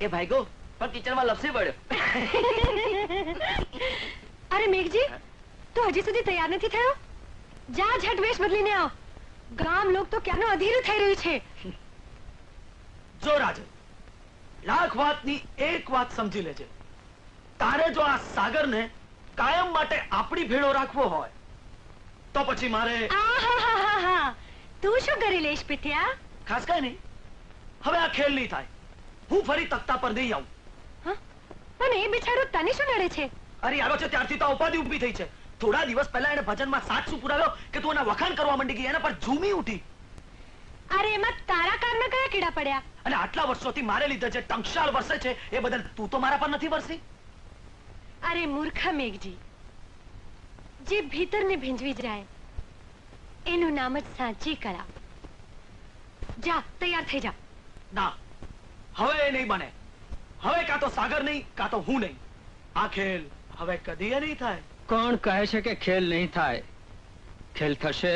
એ ભાઈગો પણ કિચનમાં લપસી પડ્યો. અરે મેઘજી, તું હજી સુધી તૈયાર નથી થયો? જા ઝટ વેશ બદલીને આવ. ગામ લોક તો ક્યાંનું અધીરું થઈ રહ્યું છે. જો રાજન, લાખ વાતની એક વાત સમજી લેજે. તારે જો આ સાગરને કાયમ માટે આપણી ભેળો રાખવો હોય તો પછી મારે આહાહાહા, તું શું કરી લઈશ પિથિયા? ખાસ કઈ નહીં. હવે આ ખેલ નહીં થાય. હું ફરી તખ્તા પર નહીં આવું. પણ એ બિચારો તને શું નડે છે? અરે આવ્યો છે ત્યારથી તો ઉપાધિ ઊભી થઈ છે. થોડા દિવસ પહેલા એને ભજનમાં સાથ શું પુરાવ્યો કે તું એના વખાણ કરવા માંડી ગઈ, એના પર ઝૂમી ઉઠી. અરે એમાં તારા કારના કયા કીડા પડ્યા? અને આટલા વર્ષોથી મારે લીધે જે ટંકશાળ વરસે છે એ બદલ તું તો મારા પર નથી વરસી. અરે મૂર્ખા મેઘજી, જે ભીતરને ભીંજવી જાય એનું નામ જ સાચી કળા. જા તૈયાર થઈ જા. ના, હવે એ નહીં બને. હવે કાં તો સાગર નહીં કાં તો હું નહીં. આ ખેલ હવે કદી નહીં થાય. કોણ કહે છે કે ખેલ નહીં થાય? ખેલ થશે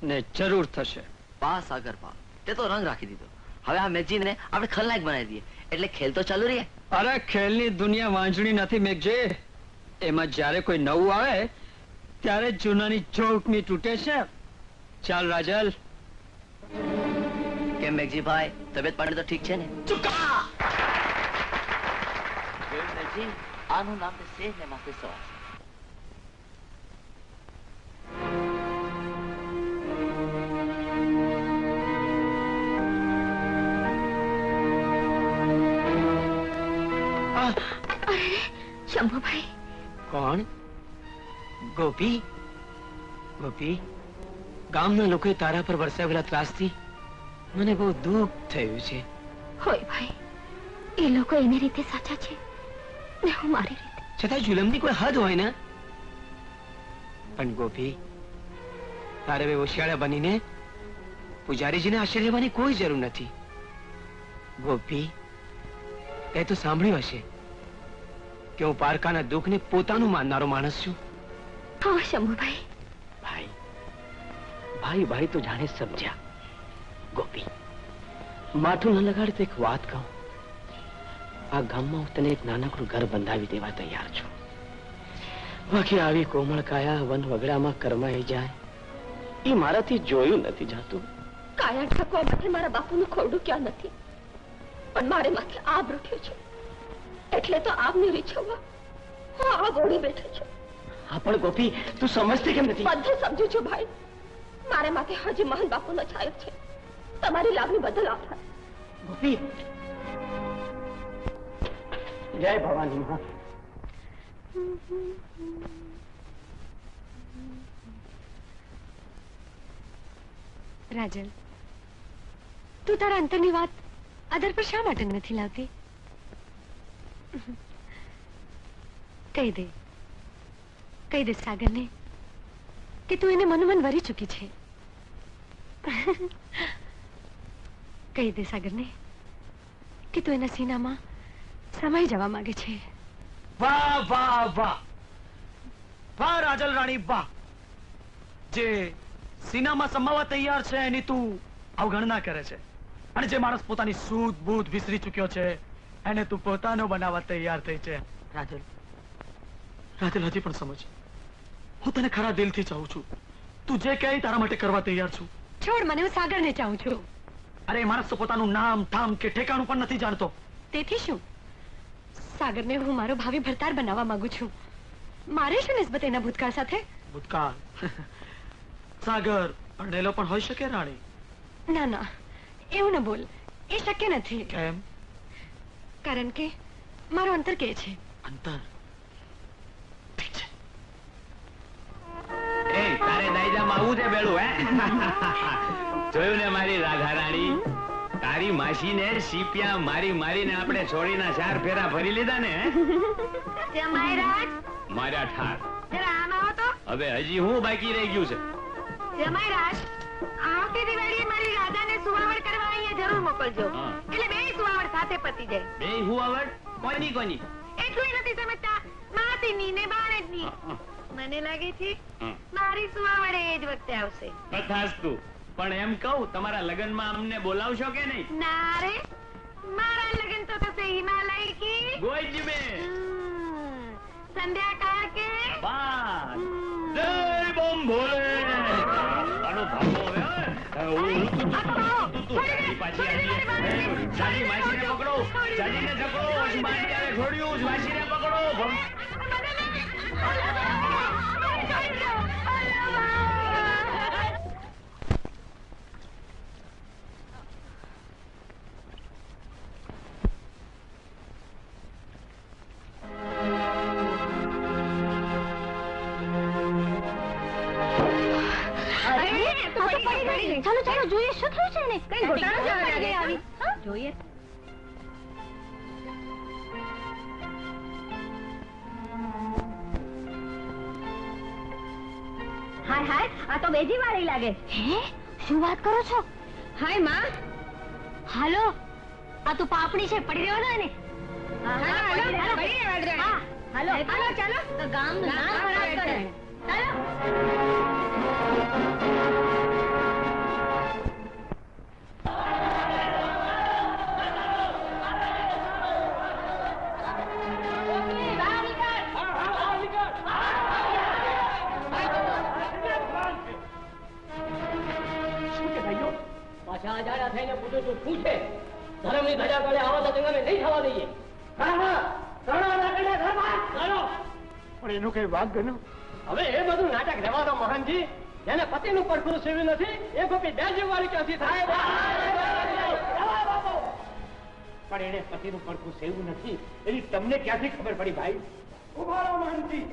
ને જરૂર થશે. વાહ સાગર વાહ, તે તો રંગ રાખી દીધો. હવે આ મેગજીને આપણે ખલનાયક બનાવી દઈએ એટલે ખેલ તો ચાલુ રહે. અરે ખેલની દુનિયા વાંજણી નથી મેઘજી. એમાં જ્યારે કોઈ નવું આવે ત્યારે જૂનાની જોટની તૂટે છે. ચાલ રાજલ. કેમ મેગજી ભાઈ, તબિયત પાણી તો ઠીક છે ને? ચૂકા! મેગજી, આનું નામ છે શેર ને માથે સવાર. શંભુભાઈ. કોણ? ગોપી? ગોપી, ગામના લોકોએ તારા પર વરસાવેલા ત્રાસથી મને બહુ દુઃખ થયું છે. હોય ભાઈ, એ લોકો એની રીતે સાચા છે ને હું મારી રીતે. છતાં જુલમની કોઈ હદ હોય ને. પણ ગોપી, તારે હવે હોશિયાળા બનીને પૂજારીજીને આશ્ચર્ય લેવાની કોઈ જરૂર નથી. ગોપી, તે તો સાંભળ્યું હશે કે હું પારકાના દુઃખને પોતાનું માનનારો માણસ છું. હા શંભુભાઈ. ભાઈ ભાઈ ભાઈ તો જાણે સમજ્યા. ગોપી, માથું ન લગાડે તો એક વાત કહું. આ ગામમાં હું તને એક નાનકડું ઘર બંધાવી દેવા તૈયાર છું. બાકી આવી કોમળ કાયા વન વગડામાં કરમાઈ જાય એ મારાથી જોયું નથી જાતું. કાયા ઠાકવા માટે મારા બાપુનું ખોરડું ક્યાં નથી, પણ મારે માથે આબ રૂઠ્યું છે એટલે તો આબને રીછવવા હું આ ગોળી બેઠો છું. હા પણ ગોપી, તું સમજતી કેમ નથી? બધું સમજુ છું ભાઈ. મારે માથે હજી મહાન બાપુનો છાયો છે. તમારી લાગણી બદલ આભાર. ગોપી, જય ભવાની માં. રાજલ, તું તારા અંતરની વાત આદર પર શા માટે નથી લાવતી? કહી દે સાગરને કે તું એને મનોમન વરી ચૂકી છે. કહી દે સાગરને કે તું એના સીનામાં સમાઈ જવા માંગે છે. વાહ વાહ વાહ વાહ રાજલ રાણી વાહ. જે સીનામાં સમાવા તૈયાર છે એની તું અવગણના કરે છે, અને જે માણસ પોતાની સૂધ બૂધ વિસરી ચૂક્યો છે એને તું પોતાનો બનાવવા તૈયાર થઈ છે. રાજલ, રાજલ હજી પણ સમજ. હું તને ખરા દિલથી ચાહું છું. તું જે કહે તારા માટે કરવા તૈયાર છું. છોડ મને, હું સાગરને ચાહું છું. અરે માણસ તો પોતાનું નામ ઠામ કે ઠેકાણું પણ નથી જાણતો. તેથી શું? સાગરને હું મારો ભાવિ ભરતાર બનાવવા માંગુ છું. મારે શું નિસ્બત એના ભૂતકાળ સાથે? ભૂતકાળ? સાગર અણેલો પણ હોઈ શકે રાણી. ના ના, એવું ન બોલ. એ શક્ય નથી. કેમ? કારણ કે મારો અંતર કે છે. અંતર? ઠીક છે. એ તારે દાયજામાં આવું છે બેલું હે? જોયું ને મારી રાધા રાણી, તારી માસીને સીપિયા મારી મારીને આપણે છોડીના 4 ફેરા ફરી લીધા ને. મારા ઠાર હવે હજી હું બાકી રહી ગયું છે? આવતી દિવાળીએ મારી રાધાને સુવાવડ કરવા અહીંયા જરૂર મોકલજો. એટલે બે સુવાવડ સાથે પતી જાય. બે હુવાવડ? કોની કોની? એટલું નથી સમજતા, માસીની ને બાળકની. મને લાગે છે મારી સુવાવડ એ જ વખતે આવશે. તથાસ્તુ. પણ એમ કહું, તમારા લગ્નમાં અમને બોલાવશો કે નહીં? ના રે, મારા લગ્ન સંધ્યા કાકી બસ જય બોમ ભોલે આનો ભાગો હવે પાછી આવી જાજી માસીને પકડો જાજીને જકડો ઉસ્માન ક્યારે છોડ્યું માસીને પકડો ચાલો ચાલો જોઈએ શું થયું છે ને કઈ ઘોટાળો આવી જોઈએ હાય હાય આ તો બેજી વાળી લાગે હે શું વાત કરો છો હાય માં હાલો આ તો પાપડી છે પડી રહ્યો ને હાલો ચાલો તો ગામ નું નામ ખરાબ કરે ચાલો ધર્મની ધજા તળે આવા તો જંગમે નહીં થવા દઈએ. પણ એનું કઈ વાંક ગયું? હવે એ બધું નાટક રહેવા દો મોહનજી. જેને પતિનું પડખું સેવ્યું નથી એ ગોપી બે જીવવાળી ક્યાંથી થાય? પણ એને પતિનું પડખું સેવ્યું નથી એની તમને ક્યાંથી ખબર પડી ભાઈ? ઉભા રહો મોહનજી.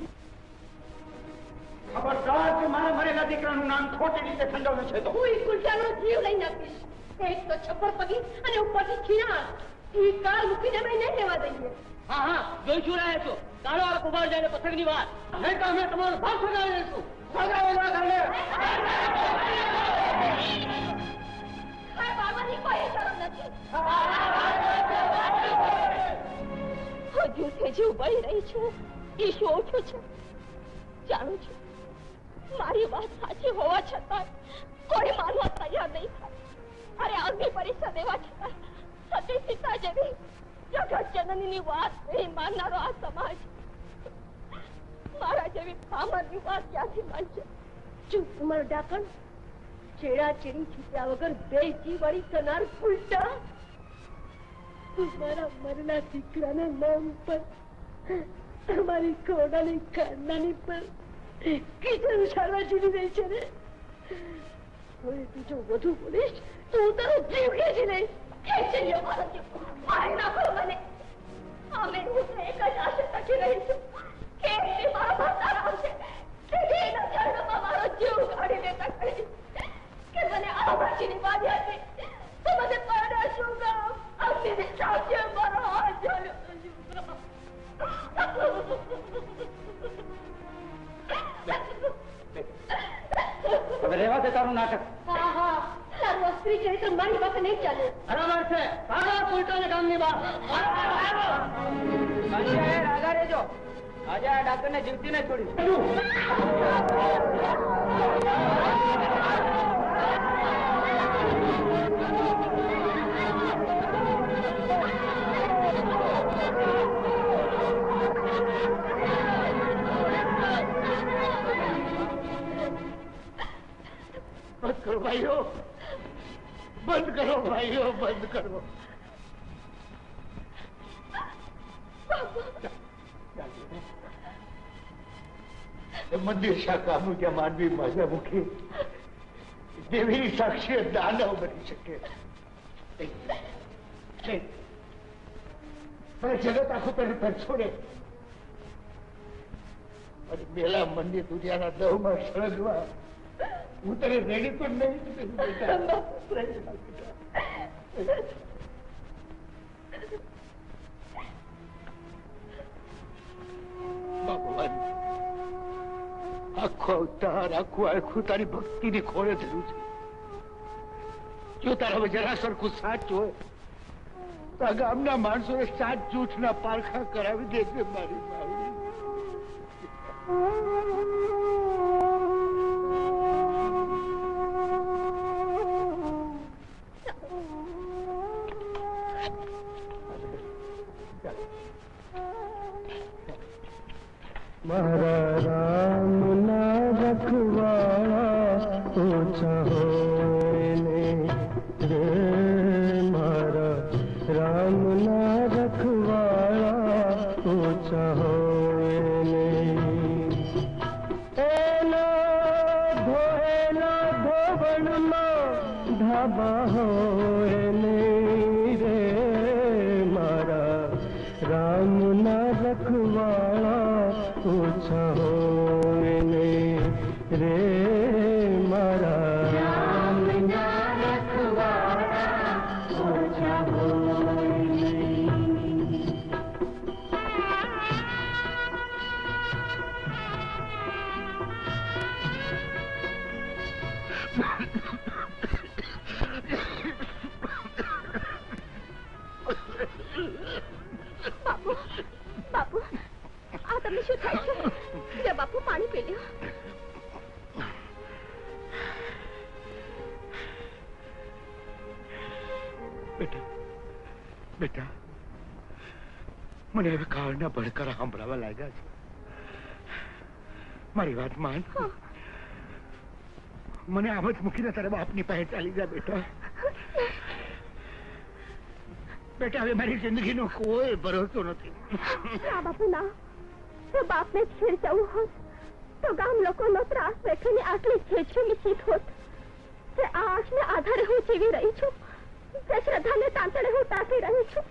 ખબરદાર કે મારા મરેલા દીકરાનું નામ ખોટી રીતે ખંડોવ્યું છે તો હું કુલચાનો જીવ લઈને આપીશ. એક તો છપ્પર પગી અને ઉપરથી ખીણા. ઈ કાળ મૂકીને મેં નહીં લેવા દઈએ. હા હા જોઈ શું રહ્યા છો? કાળો આ કુમાર જઈને પથકની વાત નહીં તો અમે તમારો ભાગ સગાવી દઈશું. બાબાની કોઈ શરમ નથી. હજુ સેજી ઉભી રહી છું. ઈ શું ઓછું છે જાણું છું. મારી વાત સાચી હોવા છતાં કોઈ માનવા તૈયાર નહીં થાય. અરે અગ્નિ પરીક્ષા દેવા છતાં સતી સીતા જેવી જગત જનનીની વાત નહીં માનનારો આ સમાજ મારા જેવી પામરની વાત ક્યાંથી માનશે? ચૂપ તમારું ડાકણ. ચેડા ચેડી છૂટ્યા વગર બે જી વળી કરનાર ઉલટા મારા મરેલા દીકરાના નામ પર તમારી કોડાની ખાનદાની પર કીધું સારવાર ચીડી રહી છે ને. હવે તું જો વધુ બોલીશ તો હું તારો જીવ ખેંચી લઈશ. ખેંચી લ્યો મારો જીવ. મારી નાખો મને. અમે હું તો એક જ આશા તકી રહી છું કે મારો ભરતાર આવશે તેથી એના ચરણોમાં મારો જીવ કાઢી લેતા કહીશ કે મને આભાજીની બાધી હતી તો મને પરણાશું ગામ. અગ્નિની સાક્ષી મારો હાથ જોડ્યો. હવે રહેવા દે તારું નાટક. હા હા તારું સ્ત્રી ચરિત્ર મારી પાસે નહીં ચાલે. બરાબર છે. કાળો ઉલટો ને ગામની વાત રાજા રેજો. આજે આ ડાક્ટર ને જીવતી ને છોડી. બંધ કરો ભાઈઓ, બંધ કરો ભાઈઓ, બંધ કરો. મંદિર શાખાનું જ્યાં માનવી માજા મૂકી દેવી સાક્ષી દાનવ બની શકે. જગત આખું તને છોડે અને મેલા મંદિર દુનિયાના દવમાં સળગવા હું તને રેડી પણ નહીં. ભગવાન આખો અવતાર આખું આખું તારી ભક્તિની ખોળે થયું છે. જો તારા જરા સરખું સાચ હોય તો આ ગામના માણસોને સાત જૂઠના પારખા કરાવી દેશે મારી માવડી. મારા રામના રખવાળા ઓછા હોય ને રે, મારા રામના રખવાળા ઓછા હોય ને. એના ધોવણમાં ધાબા હોય ને રે, મારા રામના રખવાળા ઓછા હોય ને રે, મારા રામના રખવાળા ઓછા હોય ને. બાપુ બાપુ આ તમને શું થાય છે? લે બાપુ પાણી પી લ્યો. બેટા બેટા, મને હવે કાળના ભડકા સાંભળવા લાગ્યા છે. મારી વાત માન. મને આમ જ મૂકીને તારા બાપની પાસે ચાલી જા બેટા. બેટા હવે મારી જિંદગીનો કોઈ ભરોસો નથી. ના બાપુ ના, જો બાપને છેડ જવું હોત તો ગામ લોકોનો ત્રાસ વેઠીને આટલી છેડછેડી ચીત હોત. જે આ આશને આધારે હું જીવી રહી છું, જે શ્રદ્ધાને તાંતણે હું તાકી રહી છું,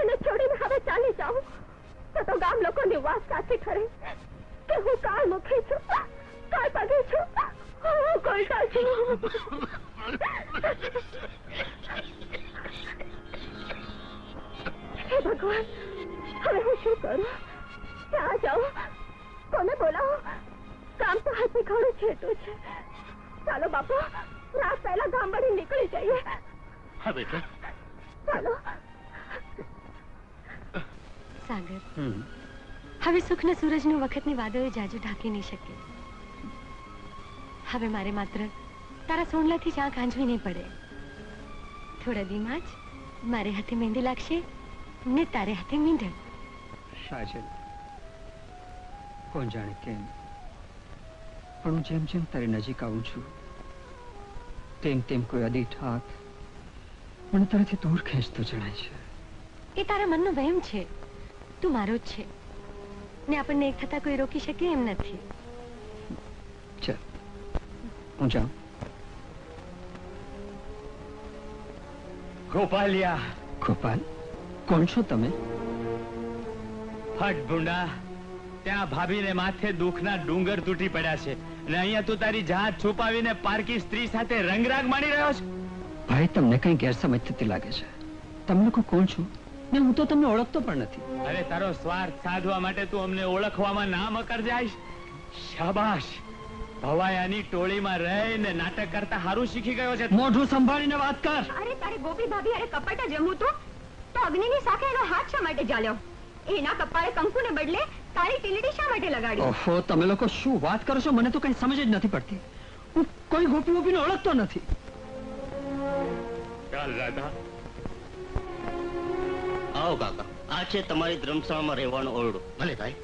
એને છોડીને હવે ચાલી જાઉં તો ગામ લોકોની વાત સાચી ઠરે કે હું કાળ મુખી છું, કાળ પગી છું, હું કોલટા છું. હે ભગવાન, હવે હું શું કરું? ક્યાં જાઉં? કોને બોલાવો? કામ તો હાથી ઘણું છેટું છે. ચાલો બાપુ, રાત પહેલા ગામ વળી નીકળી જઈએ. હા બેટા ચાલો. સાગર, હવે સુખના સૂરજનું વખતની વાદળો જાજુ ઢાંકી નહીં શકે. હવે મારે માત્ર તારા સોનલાથી જ આંખ આંજવી નહીં પડે. થોડા દીમાં જ મારે હાથે મહેંદી લાગશે ને તારે હાથે મીંઢણ. સાજલ, કોણ જાણે કેમ પણ હું જેમ જેમ તારી નજીક આવું છું તેમ તેમ કોઈ અદીઠ હાથ મને તારાથી દૂર ખેંચતો જણાય છે. એ તારા મનનો વહેમ છે. તું મારો જ છે ને આપણને એક થતા કોઈ રોકી શકે એમ નથી. ચાલ હું જાઉં. ગોપાલિયા. ગોપાલ, કોણ છો તમે? હટ ભૂંડા, ત્યાં ભાભીને માથે દુઃખના ડુંગર તૂટી પડ્યા છે અને અહીંયા તું તારી જાત છુપાવીને પારકી સ્ત્રી સાથે રંગરાગ માણી રહ્યો છે. ભાઈ, તમને કઈ ગેરસમજ થતી લાગે છે. તમે લોકો કોણ છો ને હું તો તમને ઓળખતો પણ નથી. અરે તારો સ્વાર્થ સાધવા માટે તું અમને ઓળખવામાં ના મકર જાય. શાબાશ, ભવાયાની ટોળીમાં રહીને નાટક કરતા હારું શીખી ગયો છે. મોઢું સંભાળીને વાત કર. અરે તારી ગોપી ભાભી અરે કપટ જ રમું તો અગ્નિની સાથે એનો હાથ શા માટે ચાલ્યો? એના કપાળે કંકુને બદલે તારી ટીલડી શા માટે લગાડી? ઓહો, તમે લોકો શું વાત કરો છો? મને તો કઈ સમજ જ નથી પડતી. હું કોઈ ગોપી ગોપીને ઓળખતો નથી. ચાલ રાધા. આવો કાકા, આ છે તમારી ધર્મશાળામાં રહેવાનું ઓરડું. ભલે ભાઈ.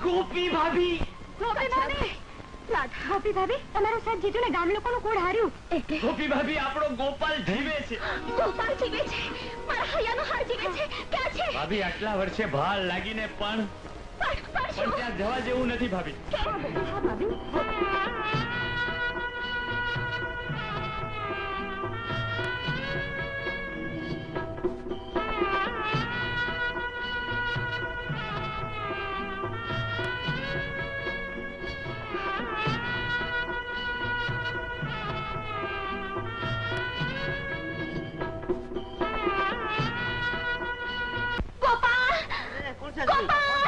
ગોપી ભાભી, ગોપી ભાભી, રાધા, ગોપી ભાભી, તમારો સાથ જીજુને ગામ લોકોનું કોડ હાર્યું. ગોપી ભાભી, આપણો ગોપાલ જીવે છે. ગોપાલ જીવે છે, મારા હૈયાનો હાર જીવે છે. ક્યાં છે? ભાભી, આટલા વર્ષે ભાર લાગીને પણ ત્યાં જવા જેવું નથી ભાભી. હા ભાભી.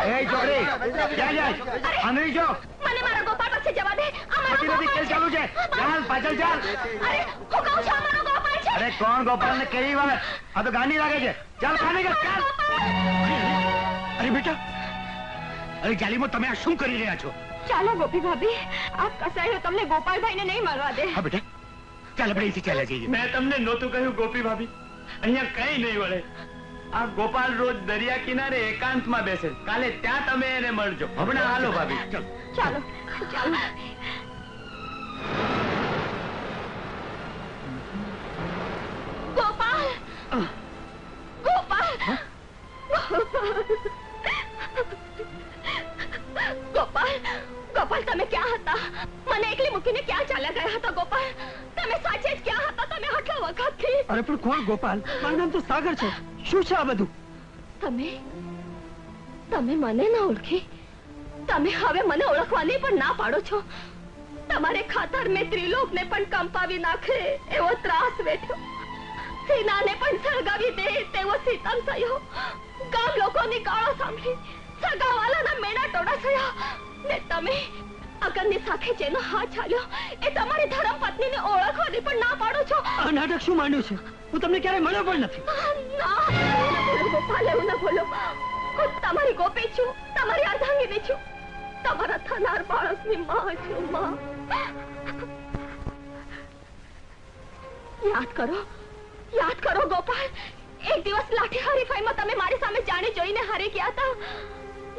એ છોકરી, ક્યાં જાય? આંધળી છો? મને મારા ગોપાલ પાસે જવા દે. આ મારો નથી, નથી, ખેલ ચાલુ છે. ચાલ, પાછળ ચાલ. અરે હું કહું છું, આ મારો ગોપાલ છે. અરે કોણ ગોપાલ ને કેવી વાત? આ તો ગાંડી લાગે છે. ચાલ, ખાને ચાલ. અરે બેટા, અરે જાલીમો, તમે આ શું કરી રહ્યા છો? ચાલો ગોપી ભાભી, આ કસાયો તમને ગોપાલભાઈને નહીં મળવા દે. હા બેટા, ચાલ આપણે અહીંથી ચાલ્યા જઈએ. મેં તમને નહોતું કહ્યું ગોપી ભાભી, અહીંયા કઈ નહીં વળે. આ ગોપાલ રોજ દરિયા કિનારે એકાંતમાં બેસે છે. કાલે ત્યાં તમે એને મળજો. હમણાં હાલો ભાભી. ચાલો ચાલો ગોપાલ ગોપાલ ગોપાલ ગોપાલ તમે ક્યાં હતા? મને એકલી મૂકીને ક્યાં ચાલ્યા ગયા હતા ગોપાલ? તમે સાચે જ ક્યાં હતા? તમે આટલા વખતથી? અરે પણ કોણ ગોપાલ? મારું નામ તો સાગર છે. શું છે આ બધું? તમે મને ન ઓળખી? તમે હવે મને ઓળખવાની પણ ના પાડો છો. તમારે ખાતર મેં ત્રિલોકને પણ કંપાવી નાખે એવો ત્રાસ વેઠ્યો. સીનાને પણ સળગાવી દે તેવો સીતમ થયો. ગામ લોકોની ગાળો સાંભળી સગાવાલાના મેણા ટોળા થયા. ને તમે અગનની સાથે જેનો હાથ ચાલ્યો એ તમારી ધર્મપત્નીને ઓળખવાની પણ ના પાડો છો. આ નાટક શું માંડ્યું છે? હું તમને ક્યારે મળ્યો પણ નથી. ના એવું ન બોલો ગોપાલ, એવું ન બોલો. હું તમારી ગોપી છું, તમારી અર્ધાંગીની છું, તમારા થનાર બાળકની માં છું. માં યાદ કરો ગોપાલ. એક દિવસ લાઠી હરીફાઈમાં તમે મારી સામે જાણી જોઈને હારી ગયા હતા.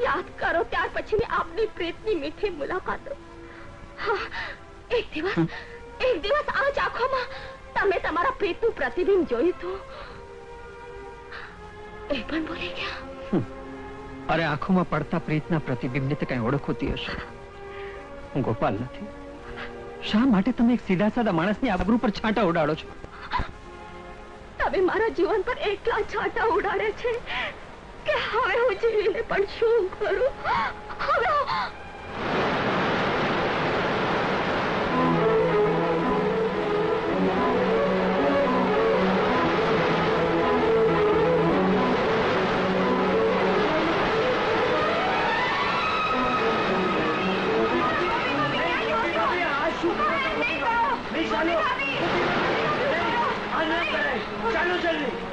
યાદ કરો ત્યાર પછીની આપની પ્રીતની મીઠી મુલાકાતો. હા, એક દિવસ આ જ આંખોમાં તમે તમારા પ્રીતનું પ્રતિબિંબ જોયું હતું. એ પણ ભૂલી ગયા? અરે આંખોમાં પડતા પ્રીતના પ્રતિબિંબને તો કઈ ઓળખ હોતી હશે. હું ગોપાલ નથી. શા માટે તમે એક સીધા સાદા માણસની આબરૂ પર છાંટા ઉડાડો છો? તમે મારા જીવન પર એટલા છાંટા ઉડાડે છે કે હવે હું જીવીને પણ શું કરું? હવે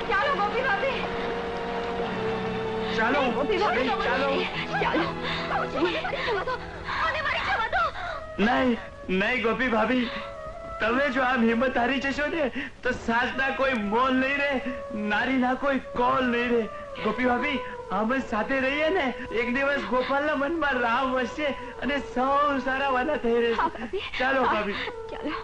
ચાલો ગોપી ભાભી, ચાલો ગોપી ભાભી, ચાલો. ચાલો. નહીં ગોપી ભાભી, તમે જો આમ હિંમત હારી જશો ને તો સાસના કોઈ મોલ નહીં રહે, નારીના કોઈ કોલ નહીં રહે. ગોપી ભાભી, આમ જ સાથે રહીએ ને એક દિવસ ગોપાલના મનમાં રામ વસશે અને સૌ સારા વાલા થઈ રહેશે. ચાલો ભાભી. ચાલો.